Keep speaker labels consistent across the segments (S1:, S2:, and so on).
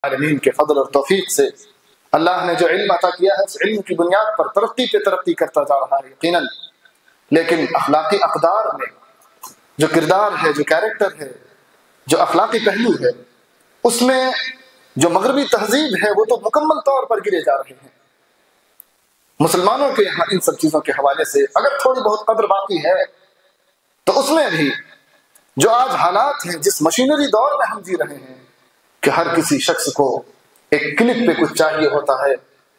S1: عالمین کے فضل اور توفیق سے اللہ نے جو علم عطا کیا ہے اس علم کی بنیاد پر ترقی پہ ترقی کرتا جا رہا ہے یقیناً، لیکن اخلاقی اقدار میں جو کردار ہے، جو کیریکٹر ہے، جو اخلاقی پہلو ہے، اس میں جو مغربی تہذیب ہے وہ تو مکمل طور پر گرے جا رہے ہیں۔ مسلمانوں کے یہاں ان سب چیزوں کے حوالے سے اگر تھوڑی بہت قدر باقی ہے تو اس میں بھی جو آج حالات ہیں، جس مشینری دور میں ہم جی رہے ہیں کہ ہر کسی شخص کو ایک کلک پہ کچھ چاہیے ہوتا ہے،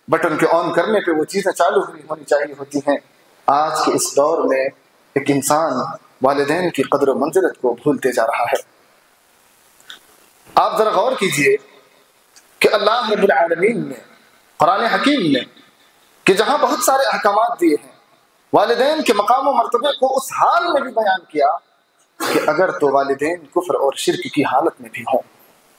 S1: بٹن کے آن کرنے پہ وہ چیزیں چالو ہونی چاہیے ہوتی ہیں، آج کے اس دور میں ایک انسان والدین کی قدر و منزلت کو بھولتے جا رہا ہے۔ آپ ذرا غور کیجئے کہ اللہ رب العالمین نے قرآن حکیم میں کہ جہاں بہت سارے احکامات دیے ہیں، والدین کے مقام و مرتبے کو اس حال میں بھی بیان کیا کہ اگر تو والدین کفر اور شرک کی حالت میں بھی ہوں،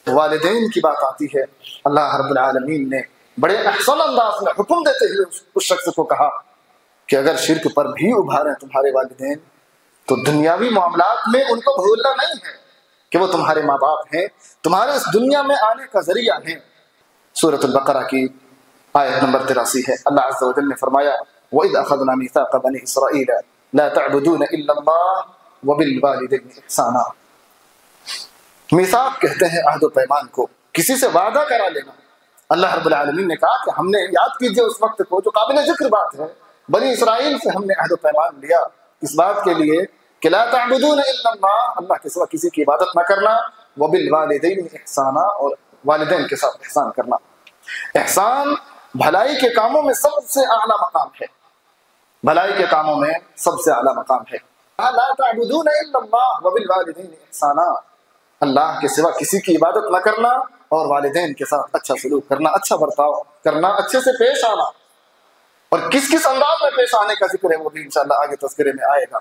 S1: والدین کی بات آتی ہے، اللہ رب العالمین نے بڑے احسن انداز میں حکم دیتے ہوئے اس شخص کو کہا کہ اگر شرک پر بھی ابھاریں تمہارے والدین تو دنیاوی معاملات میں ان کو بھولنا نہیں ہے کہ وہ تمہارے ماں باپ ہیں، تمہارے اس دنیا میں آنے کا ذریعہ ہیں۔ سورۃ البقرہ کی آیت نمبر 83 ہے۔ اللہ عز و جل نے فرمایا وَإِذْ أَخَذْنَا مِيثَاقَ بَنِي إِسْرَائِيلَ لَا تَعْبُدُونَ إِلَّا اللَّهَ وَبِالْوَالِدَيْنِ إِحْسَانًا۔ میثاق کہتے ہیں عہد و پیمان کو، کسی سے وعدہ کرا لینا۔ اللہ رب العالمین نے کہا کہ ہم نے، یاد کیجئے اس وقت کو جو قابل ذکر بات ہے، بنی اسرائیل سے ہم نے عہد و پیمان لیا اس بات کے لیے کہ لا تعبدون الا اللہ، اللہ کے سوا کسی کی عبادت نہ کرنا، وبالوالدین احسانا، اور والدین کے ساتھ احسان کرنا۔ احسان بھلائی کے کاموں میں سب سے اعلیٰ مقام ہے، بھلائی کے کاموں میں سب سے اعلیٰ مقام ہے۔ لا تعبدون الا اللہ وبالوالدین احسانا، اللہ کے سوا کسی کی عبادت نہ کرنا اور والدین کے ساتھ اچھا سلوک کرنا، اچھا برتاؤ کرنا، اچھے سے پیش آنا۔ اور کس کس انداز میں پیش آنے کا ذکر ہے وہ بھی انشاءاللہ آگے تذکرے میں آئے گا۔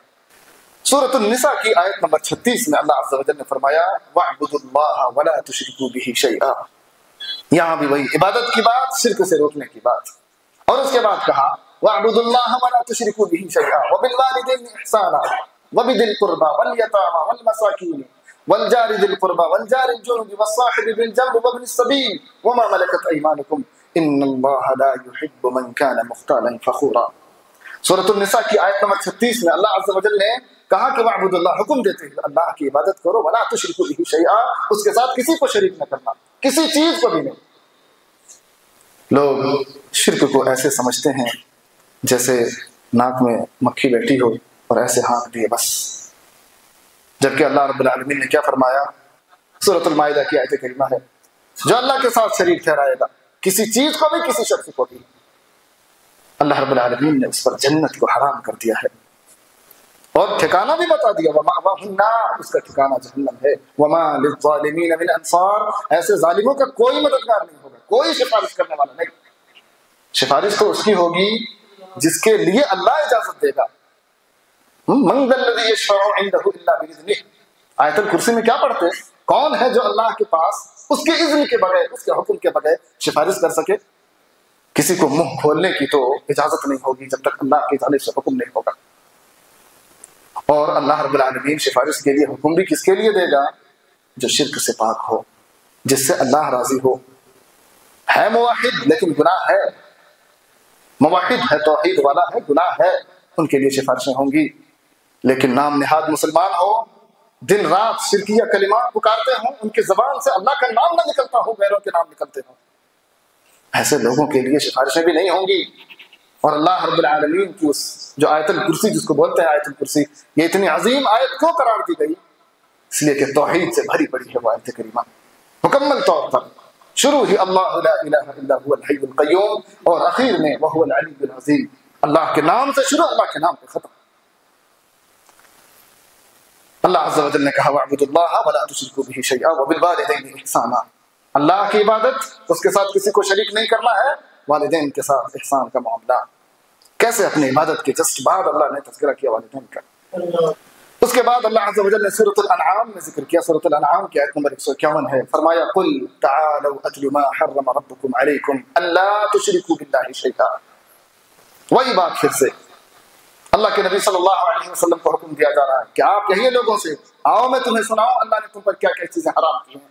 S1: سورۃ النساء کی آیت نمبر 36 میں اللہ عز و جل نے فرمایا وَاعْبُدُوا اللَّهَ وَلَا تُشْرِكُوا بِهِ شَيْئًا، یہاں بھی وہی عبادت کی بات، شرک سے روکنے کی بات، اور اس کے بعد کہا وَاعْبُدُوا اللَّهَ وَلَا تُشْرِكُوا بِهِ شَيْئًا وَبِالْوَالِدَيْنِ إِحْسَانًا وَبِذِي الْقُرْبَى وَالْيَتَامَى وَالْمَسَاكِينِ وَالْجَارِ ذِي الْقُرْبَى وَالْجَارِ الْجُنُبِ وَالصَّاحِبِ بِالْجَنبِ وَابْنِ السَّبِيلِ وَمَا مَلَكَتْ أَيْمَانُكُمْ إِنَّ اللَّهَ لَا يُحِبُّ مَنْ كَانَ مُخْتَالًا فَخُورًا۔ سورۃ النساء کی آیت نمبر 36 میں اللہ عز و جل نے کہا کہ وَاعْبُدُوا اللَّهَ، حکم دیتے ہیں اللہ کی عبادت کرو، وَلَا تُشْرِكُوا بِهِ شَيْئًا، اس کے ساتھ کسی کو شریک نہ کرنا، کسی چیز کو بھی نہیں۔ لوگ شرک کو ایسے سمجھتے ہیں جیسے ناک میں مکھی بیٹھی ہو اور ایسے ہانک دیے بس، جبکہ اللہ رب العالمین نے کیا فرمایا؟ سورۃ المائدہ کی آیت کریمہ ہے، جو اللہ کے ساتھ شریک ٹھہرائے گا کسی چیز کو بھی، کسی شخص کو بھی، اللہ رب العالمین نے اس پر جنت کو حرام کر دیا ہے اور ٹھکانہ بھی بتا دیا وَمَأْوَاهُ النَّارُ، اس کا ٹھکانہ جہنم ہے، وَمَا لِلظَّالِمِينَ مِنْ أَنصَارٍ، ایسے ظالموں کا کوئی مددگار نہیں ہوگا، کوئی سفارش کرنے والا نہیں۔ سفارش تو اس کی ہوگی جس کے لیے اللہ اجازت دے گا۔ مَنْ ذَا الَّذِي يَشْفَعُ عِنْدَهُ إِلَّا بِإِذْنِهِ، آیت الکرسی میں کیا پڑھتے ہیں؟ کون ہے جو اللہ کے پاس اس کے اذن کے بغیر، اس کے حکم کے بغیر سفارش کر سکے؟ کسی کو منہ کھولنے کی تو اجازت نہیں ہوگی جب تک اللہ کی جانب سے حکم نہیں ہوگا۔ اور اللہ رب العالمین سفارش کے لیے حکم بھی کس کے لیے دے گا؟ جو شرک سے پاک ہو، جس سے اللہ راضی ہو، ہے موحد لیکن گناہ ہے، موحد ہے، توحید والا ہے، گناہ ہے، ان کے لیے سفارشیں ہوں گی۔ لیکن نام نہاد مسلمان ہو، دن رات شرکیہ کلمات پکارتے ہوں، ان کی زبان سے اللہ کا نام نہ نکلتا ہو، غیروں کے نام نکلتے ہوں، ایسے لوگوں کے لیے سفارشیں بھی نہیں ہوں گی۔ اور اللہ رب العالمین کی اس جو آیت الکرسی جس کو بولتے ہیں آیت الکرسی، یہ اتنی عظیم آیت کیوں قرار دی گئی؟ اس لیے کہ توحید سے بھری پڑی ہے وہ آیت کریمہ، مکمل طور پر شروع ہی اللہ لا الہ الا هو الحی القیوم اور اخیر میں وهو العلی العظیم، اللہ کے نام سے شروع، اللہ کے نام پہ ختم۔ اللہ عز و جل نے کہا وَاعْبُدُوا اللَّهَ وَلَا تُشْرِكُوا بِهِ شَيْئًا وَبِالْوَالِدَيْنِ إِحْسَانًا، اللہ کی عبادت، اس کے ساتھ کسی کو شریک نہیں کرنا ہے، والدین کے ساتھ احسان کا معاملہ۔ کیسے اپنی عبادت کے جسٹ بعد اللہ نے تذکرہ کیا والدین کا، اس کے بعد اللہ عز و جل نے سورۃ الانعام میں ذکر کیا۔ سورۃ الانعام کی آیت نمبر 151 ہے، فرمایا قُلْ تَعَالَوْا أَتْلُ مَا حَرَّمَ رَبُّكُمْ عَلَيْكُمْ أَلَّا تُشْرِكُوا بِاللَّهِ شَيْئًا، وہی بات پھر سے اللہ کے نبی صلی اللہ علیہ وسلم کو حکم دیا جا رہا ہے کہ آپ کہیے لوگوں سے، آؤ میں تمہیں سناؤں اللہ نے تم پر کیا کیا چیزیں حرام کی ہیں۔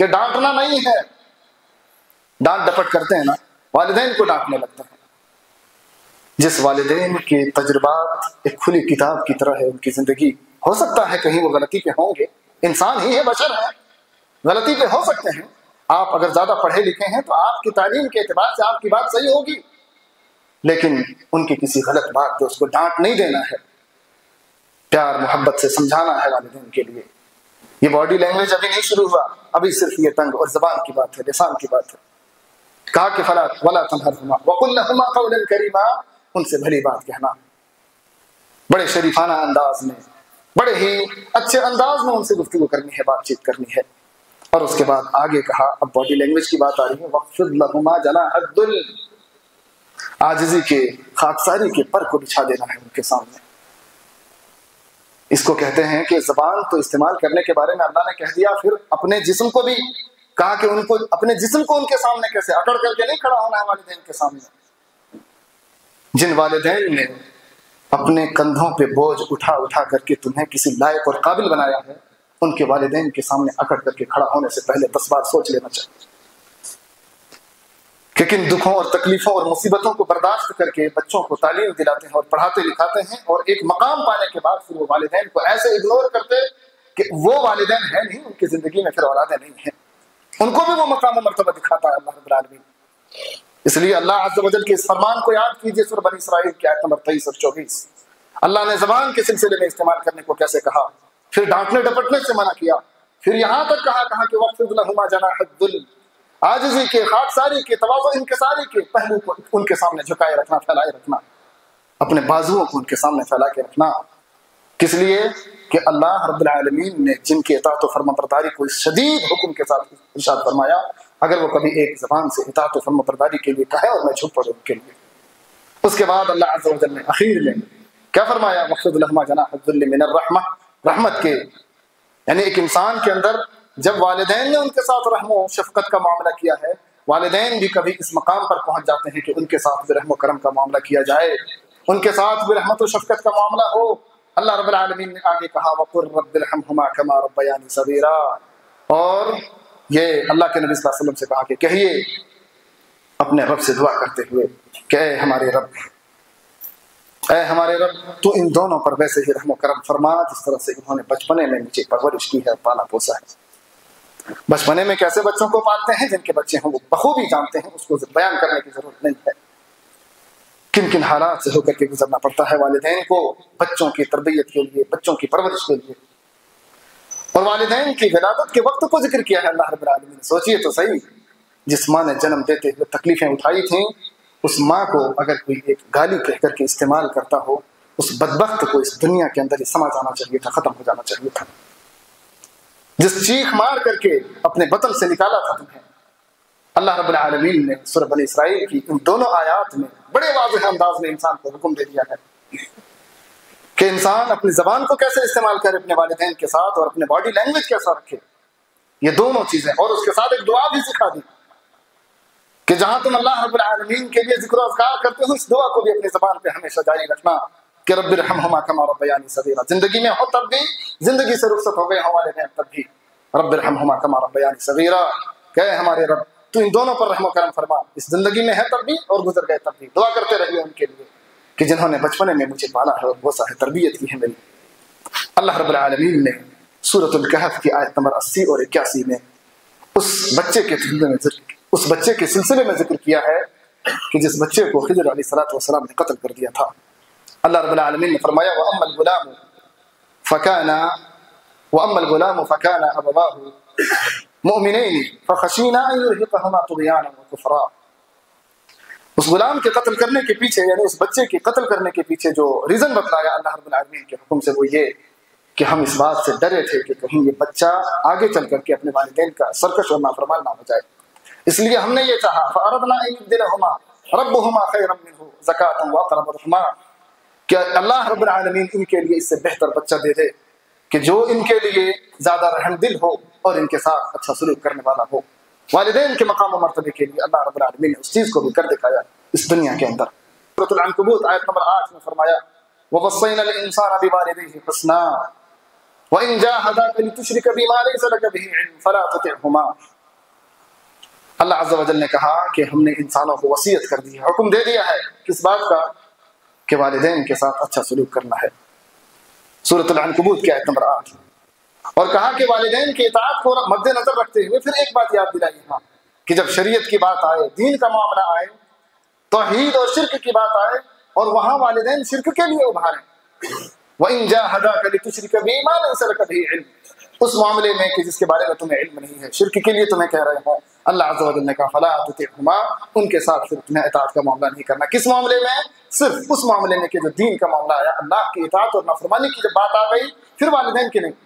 S1: کہ ڈانٹنا نہیں ہے، ڈانٹ ڈپٹ کرتے ہیں نا، والدین کو ڈانٹنے لگتے ہیں۔ جس والدین کے تجربات ایک کھلی کتاب کی طرح ہے، ان کی زندگی، ہو سکتا ہے کہیں وہ غلطی پہ ہوں گے، انسان ہی ہے، بشر ہے، غلطی پہ ہو سکتے ہیں۔ آپ اگر زیادہ پڑھے لکھے ہیں تو آپ کی تعلیم کے اعتبار سے آپ کی بات صحیح ہوگی، لیکن ان کی کسی غلط بات پہ اس کو ڈانٹ نہیں دینا ہے، پیار محبت سے سمجھانا ہے والدین کے لیے۔ یہ باڈی لینگویج ابھی نہیں شروع ہوا، ابھی صرف یہ ٹنگ اور زبان کی بات ہے، لسان کی بات ہے۔ کہا کہ فلا ولا تنہرہما وقل لہما قولا کریما، ان سے بھلی بات کہنا، بڑے شریفانہ انداز میں، بڑے ہی اچھے انداز میں ان سے گفتگو کرنی ہے، بات چیت کرنی ہے۔ اور اس کے بعد آگے کہا، اب باڈی لینگویج کی بات آ رہی ہے، وَخْفِضْ لَهُمَا جَنَاحَ الذُّلِّ، عاجزی کے، خاکساری کے پر کو بچھا دینا ہے ان کے سامنے۔ اس کو کہتے ہیں کہ زبان تو استعمال کرنے کے بارے میں اللہ نے کہہ دیا، پھر اپنے جسم کو بھی کہا کہ ان کو اپنے جسم کو ان کے سامنے کیسے اکڑ کر کے نہیں کھڑا ہونا ہے والدین کے سامنے۔ جن والدین نے اپنے کندھوں پہ بوجھ اٹھا اٹھا کر کے تمہیں کسی لائق اور قابل بنایا ہے، ان کے والدین کے سامنے اکڑ کر کے کھڑا ہونے سے پہلے 10 بار سوچ لینا چاہیے کہ کن دکھوں اور تکلیفوں اور مصیبتوں کو برداشت کر کے بچوں کو تعلیم دلاتے ہیں اور پڑھاتے لکھاتے ہیں، اور ایک مقام پانے کے بعد پھر وہ والدین کو ایسے اگنور کرتے کہ وہ والدین ہیں نہیں، ان کی زندگی میں پھر اولادیں نہیں ہیں، ان کو بھی وہ مقام و مرتبہ دکھاتا ہے اللہ رب العالمین۔ اس لیے اللہ عز و جل کے اس فرمان کو یاد کیجئے، سورہ بنی اسرائیل کی آیت نمبر 23 اور 24، اللہ نے زبان کے سلسلے میں استعمال کرنے کو کیسے کہا، پھر ڈانٹنے ڈپٹنے سے منع کیا، پھر یہاں تک کہا کہ وَخْفِضْ لَهُمَا جَنَاحَ الذُّلِّ، عاجزی کے، خاکساری کے، تواضع انکساری کے پہلو کو ان کے سامنے جھکائے رکھنا، پھیلائے رکھنا، اپنے بازوؤں کو ان کے سامنے پھیلا کے رکھنا۔ کس لیے کہ اللہ رب العالمین نے جن کی اطاعت و فرما برداری کو اس شدید حکم کے ساتھ ارشاد فرمایا، اگر وہ کبھی ایک زبان سے اطاعت و فرما برداری کے لیے کہے اور میں جھک پڑوں ان کے لیے، اس کے بعد اللہ عز و جل نے اخیر میں کیا فرمایا، وَخْفِضْ لَهُمَا جَنَاحَ الذُّلِّ مِنَ الرَّحْمَةِ، رحمت کے، یعنی ایک انسان کے اندر جب والدین نے ان کے ساتھ رحم و شفقت کا معاملہ کیا ہے، والدین بھی کبھی اس مقام پر پہنچ جاتے ہیں کہ ان کے ساتھ بھی رحم و کرم کا معاملہ کیا جائے، ان کے ساتھ بھی رحمت و شفقت کا معاملہ ہو۔ اللہ رب العالمین نے آگے کہا وَقُلْ رَبِّ ارْحَمْهُمَا كَمَا رَبَّيَانِي صَغِيرًا، اور یہ اللہ کے نبی صلی اللہ علیہ وسلم سے کہا کہ کہیے اپنے رب سے دعا کرتے ہوئے کہ اے ہمارے رب، اے ہمارے رب، تو ان دونوں پر ویسے ہی رحم و کرم فرما جس طرح سے انہوں نے بچپنے میں مجھے پرورش کی ہے، پالا پوسا ہے۔ بچپنے میں کیسے بچوں کو پالتے ہیں، جن کے بچے ہوں وہ بخوبی جانتے ہیں، اس کو بیان کرنے کی ضرورت نہیں ہے، کن کن حالات سے ہو کر کے گزرنا پڑتا ہے والدین کو بچوں کی تربیت کے لیے، بچوں کی پرورش کے لیے۔ اور والدین کی ولادت کے وقت کو ذکر کیا ہے اللہ رب العالمین نے۔ سوچئے تو صحیح، جس ماں نے جنم دیتے ہوئے تکلیفیں اٹھائی تھیں، اس ماں کو اگر کوئی ایک گالی کہہ کر کے استعمال کرتا ہو، اس بدبخت کو اس دنیا کے اندر ہی سما جانا چاہیے تھا، ختم ہو جانا چاہیے تھا۔ جس چیخ مار کر کے اپنے بطن سے نکالا تھا تمہیں، اللہ رب العالمین نے سورہ بنی اسرائیل کی ان دونوں آیات میں بڑے واضح انداز میں انسان کو حکم دے دیا ہے کہ انسان اپنی زبان کو کیسے استعمال کرے اپنے والدین کے ساتھ، اور اپنے باڈی لینگویج کیسا رکھے، یہ دونوں چیزیں، اور اس کے ساتھ ایک دعا بھی سکھا دی کہ جہاں تم اللہ رب العالمین کے لیے ذکر و اذکار کرتے ہو، اس دعا کو بھی اپنی زبان پہ ہمیشہ جاری رکھنا کہ رب ارحمہما کما ربیانی صغیرا، زندگی میں ہو تب بھی، زندگی سے رخصت ہو گئے ہوں والدین تب بھی، رب ارحمہما کما ربیانی صغیرا، کہ ہمارے رب تو ان دونوں پر رحم و کرم فرما، اس زندگی میں ہے تب بھی اور گزر گئے تب بھی۔ دعا کرتے رہیے ان کے لیے کہ جنہوں نے بچپنے میں مجھے پالا ہے اور بوسا ہے، تربیت کی ہے میری۔ اللہ رب العالمین نے سورۃ الکہف کی آیت نمبر 80 اور 81 میں اس بچے کے سلسلے میں ذکر کیا ہے کہ جس بچے کو خضر علیہ السلام نے قتل کر دیا تھا۔ اللہ رب العالمین نے فرمایا وَأَمَّا الْغُلَامُ فَكَانَ أَبَوَاهُ مُؤْمِنَيْنِ فَخَشِينَا أَن يُرْهِقَهُمَا طُغْيَانًا وَكُفْرًا۔ اس غلام کے قتل کرنے کے پیچھے، یعنی اس بچے کے قتل کرنے کے پیچھے جو ریزن بتلایا اللہ رب العالمین کے حکم سے، وہ یہ کہ ہم اس بات سے ڈرے تھے کہ کہیں یہ بچہ آگے چل کر کے اپنے والدین کا سرکش اور نافرمان نہ ہو جائے، اس لیے ہم نے یہ چاہا فَأَرَدْنَا أَن يُبْدِلَهُمَا رَبُّهُمَا خَيْرًا مِّنْهُ زَكَاةً وَأَقْرَبَ رَحْمًا، کہ اللہ رب العالمین ان کے لیے اس سے بہتر بچہ دے دے کہ جو ان کے لیے زیادہ رحم دل ہو اور ان کے ساتھ اچھا سلوک کرنے والا ہو۔ والدین کے مقام و مرتبے کے لیے اللہ رب العالمین نے اس چیز کو بھی کر دکھایا اس دنیا کے اندر۔ سورۃ العنکبوت آیت نمبر 8 میں فرمایا وَوَصَّيْنَا الْإِنسَانَ بِوَالِدَيْهِ حُسْنًا، وَإِن جَاهَدَاكَ لِتُشْرِكَ بِي مَا لَيْسَ لَكَ بِهِ عِلْمٌ فَلَا تُطِعْهُمَا۔ اللہ عز و جل نے کہا کہ ہم نے انسانوں کو وصیت کر دی ہے، حکم دے دیا ہے کس بات کا؟ کہ والدین کے ساتھ اچھا سلوک کرنا ہے، سورۃ العنکبوت کی آیت نمبر 8۔ اور کہا کہ والدین کی اطاعت کو مد نظر رکھتے ہوئے پھر ایک بات یاد دلائی ہاں کہ جب شریعت کی بات آئے، دین کا معاملہ آئے، توحید اور شرک کی بات آئے اور وہاں والدین شرک کے لیے ابھاریں، وَإِن جَاهَدَاكَ لِتُشْرِكَ بِي مَا لَيْسَ لَكَ بِهِ عِلْمٌ، اس معاملے میں کہ جس کے بارے میں تمہیں علم نہیں ہے، شرک کے لیے تمہیں کہہ رہے ہوں، اللہ عز و جل نے کہا فَلَا تُطِعْهُمَا، ان کے ساتھ پھر تمہیں اطاعت کا معاملہ نہیں کرنا۔ کس معاملے میں؟ صرف اس معاملے میں کہ جو دین کا معاملہ آیا، اللہ کی اطاعت اور نافرمانی کی جب بات آ گئی، پھر والدین کی نہیں،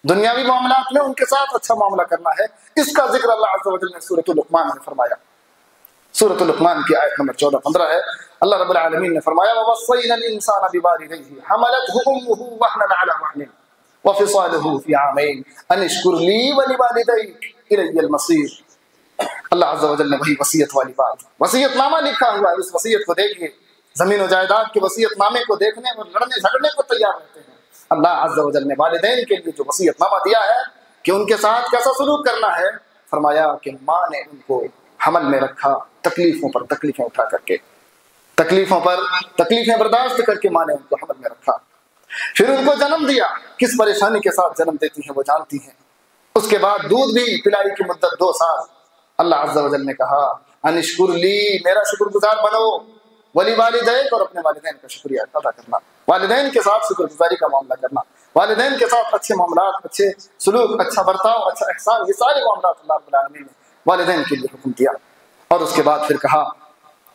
S1: دنیاوی معاملات میں ان کے ساتھ اچھا معاملہ کرنا ہے۔ اس کا ذکر اللہ عز و جل نے سورۃ لقمان میں فرمایا، سورۃ لقمان کی آیت نمبر 14-15 ہے۔ اللہ رب العالمین نے فرمایا وَوَصَّيْنَا الْإِنسَانَ بِوَالِدَيْهِ حَمَلَتْهُ أُمُّهُ وَهْنًا عَلَى وَهْنٍ وَفِصَالُهُ فِي عَامَيْنِ أَنِ اشْكُرْ لِي وَلِوَالِدَيْكَ إِلَيَّ الْمَصِيرُ۔ اللہ عز و جل نے وہی وصیت والی بات، وصیت نامہ لکھا ہوا ہے، اس وصیت کو دیکھیے، زمین و جائیداد کے وصیت نامے کو دیکھنے اور لڑنے جھگڑنے کو تیار رہتے ہیں۔ اللہ عز و جل نے والدین کے لیے جو وصیت نامہ دیا ہے کہ ان کے ساتھ کیسا سلوک کرنا ہے، فرمایا کہ ماں نے ان کو حمل میں رکھا، تکلیفوں پر تکلیفیں اٹھا کر کے، تکلیفوں پر تکلیفیں برداشت کر کے ماں نے ان کو حمل میں رکھا، پھر ان کو جنم دیا، کس پریشانی کے ساتھ جنم دیتی ہیں وہ جانتی ہیں، اس کے بعد دودھ بھی پلائی کی مدت 2 سال۔ اللہ عز و جل نے کہا ان اشکر لی، میرا شکر گزار بنو، ولی والدیک، اور اپنے والدین کا شکریہ ادا کرنا، والدین کے ساتھ شکر گزاری کا معاملہ کرنا، والدین کے ساتھ اچھے معاملات، اچھے سلوک، اچھا برتاؤ، اچھا احسان، یہ سارے معاملات اللہ رب العالمین نے والدین کے لیے حکم دیا۔ اور اس کے بعد پھر کہا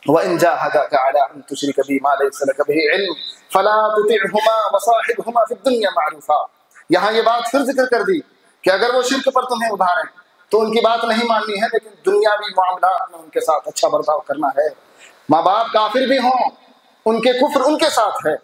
S1: وَإِن جَاهَدَاكَ عَلَىٰ أَن تُشْرِكَ بِي مَا لَيْسَ لَكَ بِهِ عِلْمٌ فَلَا تُطِعْهُمَا وَصَاحِبْهُمَا فِي الدُّنْيَا مَعْرُوفًا۔ یہاں یہ بات پھر ذکر کر دی کہ اگر وہ شرک پر تمہیں ابھاریں تو ان کی بات نہیں ماننی ہے، لیکن دنیاوی معاملات میں ان کے ساتھ اچھا برتاؤ کرنا ہے۔ ماں باپ کافر بھی ہوں، ان کے کفر ان کے ساتھ ہے،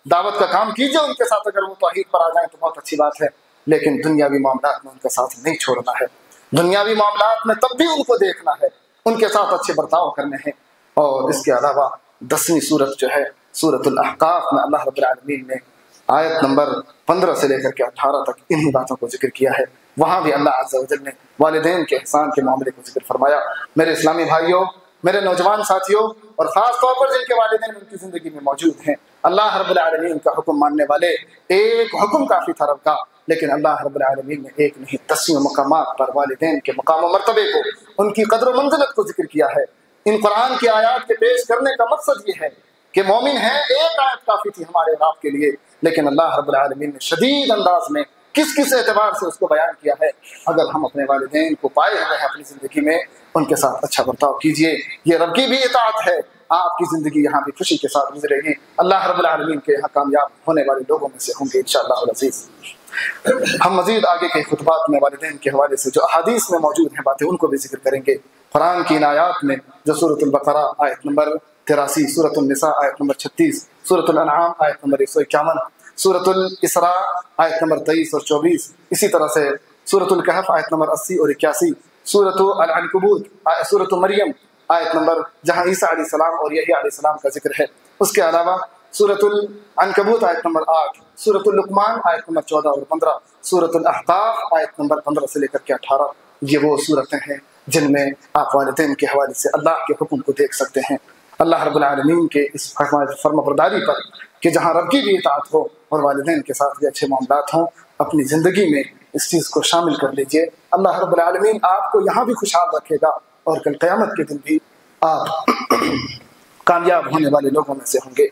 S1: دعوت کا کام کیجئے ان کے ساتھ، اگر وہ توحید پر آ جائیں تو بہت اچھی بات ہے، لیکن دنیاوی معاملات میں ان کا ساتھ نہیں چھوڑنا ہے، دنیاوی معاملات میں تب بھی ان کو دیکھنا ہے، ان کے ساتھ اچھے برتاؤ کرنے ہیں۔ اور اس کے علاوہ 10ویں سورت جو ہے سورۃ الاحقاف میں اللہ رب العالمین نے آیت نمبر 15 سے لے کر کے 18 تک انہی باتوں کو ذکر کیا ہے، وہاں بھی اللہ عز و جل نے والدین کے احسان کے معاملے کو ذکر فرمایا۔ میرے اسلامی بھائیوں، میرے نوجوان ساتھیوں، اور خاص طور پر جن کے والدین ان کی زندگی میں موجود ہیں، اللہ رب العالمین کا حکم ماننے والے، ایک حکم کافی تھا رب کا، لیکن اللہ رب العالمین نے ایک نہیں 10 مقامات پر والدین کے مقام و مرتبے کو، ان کی قدر و منزلت کو ذکر کیا ہے۔ ان قرآن کی آیات کے پیش کرنے کا مقصد یہ ہے کہ مومن ہیں، ایک آیت کافی تھی ہمارے باپ کے لیے، لیکن اللہ رب العالمین نے شدید انداز میں کس کس اعتبار سے اس کو بیان کیا ہے۔ اگر ہم اپنے والدین کو پائے ہوئے ہیں اپنی زندگی میں، ان کے ساتھ اچھا برتاؤ کیجئے، یہ رب کی بھی اطاعت ہے، آپ کی زندگی یہاں بھی خوشی کے ساتھ گزرے گی، اللہ رب العالمین کے یہاں کامیاب ہونے والے لوگوں میں سے ہوں گے انشاءاللہ العزیز۔ ہم مزید آگے کے خطبات میں والدین کے حوالے سے جو احادیث میں موجود ہیں باتیں، ان کو بھی ذکر کریں گے۔ قرآن کی ان آیات میں جو سورۃ البقرہ آیت نمبر 83، سورۃ النساء آیت نمبر 36، سورۃ الانعام آیت نمبر 151، سورۃ الاسراء آیت نمبر 23 اور 24، اسی طرح سے سورۃ الکہف آیت نمبر 80 اور 81، سورۃ العنکبوت، سورۃ مریم آیت نمبر جہاں عیسیٰ علیہ السلام اور یحییٰ علیہ السلام کا ذکر ہے، اس کے علاوہ سورۃ العنکبوت آیت نمبر 8، سورۃ اللقمان آیت نمبر 14 اور 15، سورۃ الاحقاف آیت نمبر 15 سے لے کر کے 18۔ یہ وہ صورتیں ہیں جن میں آپ والدین کے حوالے سے اللہ کے حکم کو دیکھ سکتے ہیں، اللہ رب العالمین کے اس فرما برداری پر کہ جہاں رب کی بھی اطاعت ہو اور والدین کے ساتھ بھی اچھے معاملات ہوں، اپنی زندگی میں اس چیز کو شامل کر لیجئے۔ اللہ رب العالمین آپ کو یہاں بھی خوشحال رکھے گا اور کل قیامت کے دن بھی آپ کامیاب ہونے والے لوگوں میں سے ہوں گے۔